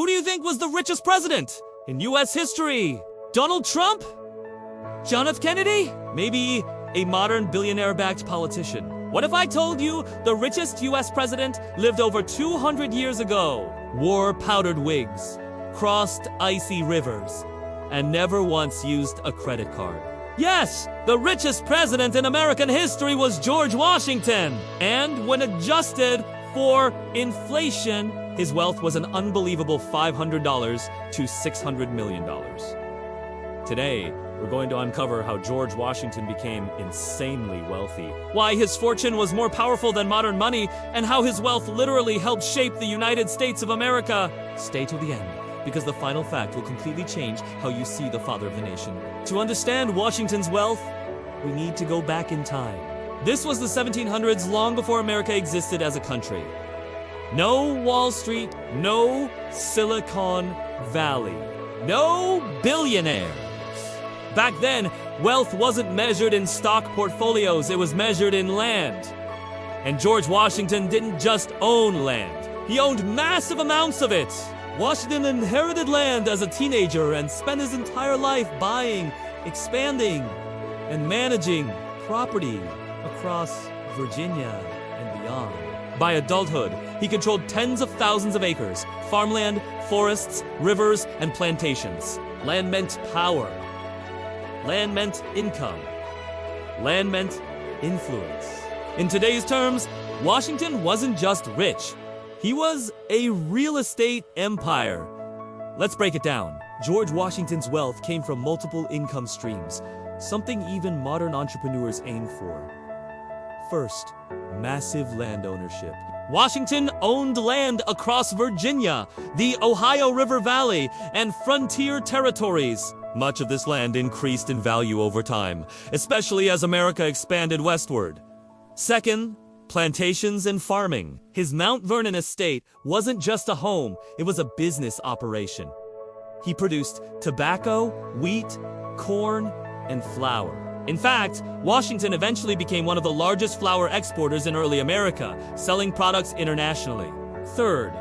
Who do you think was the richest president in U.S. history? Donald Trump? John F. Kennedy? Maybe a modern billionaire-backed politician? What if I told you the richest U.S. president lived over 200 years ago, wore powdered wigs, crossed icy rivers, and never once used a credit card? Yes, the richest president in American history was George Washington. And when adjusted for inflation, his wealth was an unbelievable $500 to $600 million. Today, we're going to uncover how George Washington became insanely wealthy, why his fortune was more powerful than modern money, and how his wealth literally helped shape the United States of America. Stay till the end, because the final fact will completely change how you see the father of the nation. To understand Washington's wealth, we need to go back in time. This was the 1700s, long before America existed as a country. No Wall Street, no Silicon Valley, no billionaires. Back then, wealth wasn't measured in stock portfolios, it was measured in land. And George Washington didn't just own land, he owned massive amounts of it. Washington inherited land as a teenager and spent his entire life buying, expanding, and managing property across Virginia and beyond. By adulthood, he controlled tens of thousands of acres, farmland, forests, rivers, and plantations. Land meant power. Land meant income. Land meant influence. In today's terms, Washington wasn't just rich. He was a real estate empire. Let's break it down. George Washington's wealth came from multiple income streams, something even modern entrepreneurs aim for. First, massive land ownership. Washington owned land across Virginia, the Ohio River Valley, and frontier territories. Much of this land increased in value over time, especially as America expanded westward. Second, plantations and farming. His Mount Vernon estate wasn't just a home, it was a business operation. He produced tobacco, wheat, corn, and flour. In fact, Washington eventually became one of the largest flour exporters in early America, selling products internationally. Third,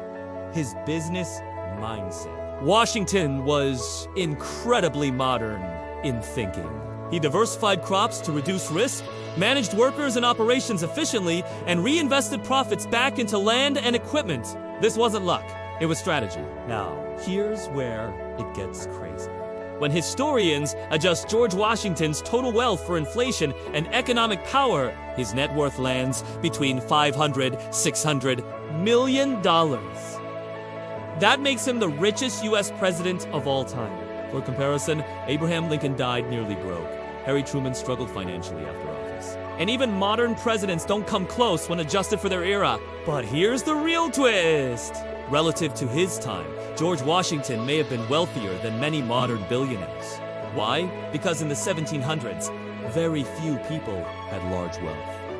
his business mindset. Washington was incredibly modern in thinking. He diversified crops to reduce risk, managed workers and operations efficiently, and reinvested profits back into land and equipment. This wasn't luck, it was strategy. Now, here's where it gets crazy. When historians adjust George Washington's total wealth for inflation and economic power, his net worth lands between $500–600 million. That makes him the richest U.S. president of all time. For comparison, Abraham Lincoln died nearly broke. Harry Truman struggled financially after office. And even modern presidents don't come close when adjusted for their era. But here's the real twist. Relative to his time, George Washington may have been wealthier than many modern billionaires. Why? Because in the 1700s, very few people had large wealth.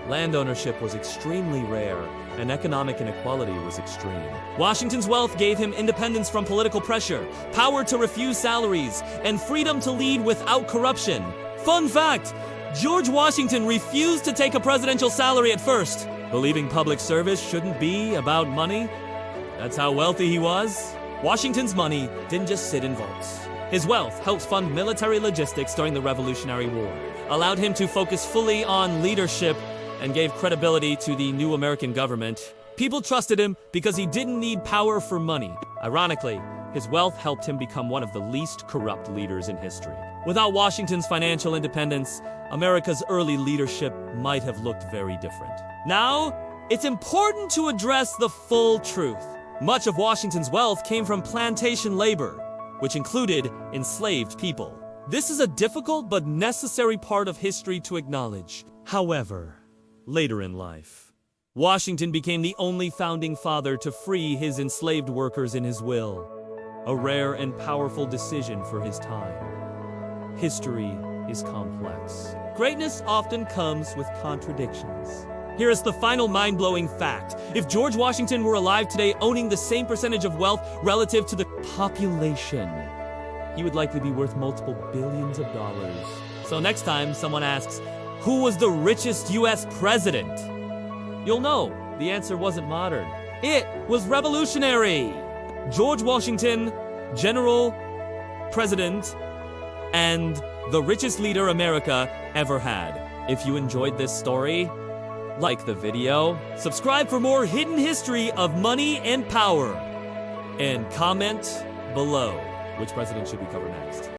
Land ownership was extremely rare, and economic inequality was extreme. Washington's wealth gave him independence from political pressure, power to refuse salaries, and freedom to lead without corruption. Fun fact, George Washington refused to take a presidential salary at first, believing public service shouldn't be about money. That's how wealthy he was. Washington's money didn't just sit in vaults. His wealth helped fund military logistics during the Revolutionary War, allowed him to focus fully on leadership, and gave credibility to the new American government. People trusted him because he didn't need power for money. Ironically, his wealth helped him become one of the least corrupt leaders in history. Without Washington's financial independence, America's early leadership might have looked very different. Now, it's important to address the full truth. Much of Washington's wealth came from plantation labor, which included enslaved people. This is a difficult but necessary part of history to acknowledge. However, later in life, Washington became the only founding father to free his enslaved workers in his will, a rare and powerful decision for his time. History is complex. Greatness often comes with contradictions. Here is the final mind-blowing fact. If George Washington were alive today owning the same percentage of wealth relative to the population, he would likely be worth multiple billions of dollars. So next time someone asks, who was the richest U.S. president? You'll know the answer wasn't modern. It was revolutionary. George Washington, General, President, and the richest leader America ever had. If you enjoyed this story, like the video, subscribe for more hidden history of money and power, and comment below which president should we cover next.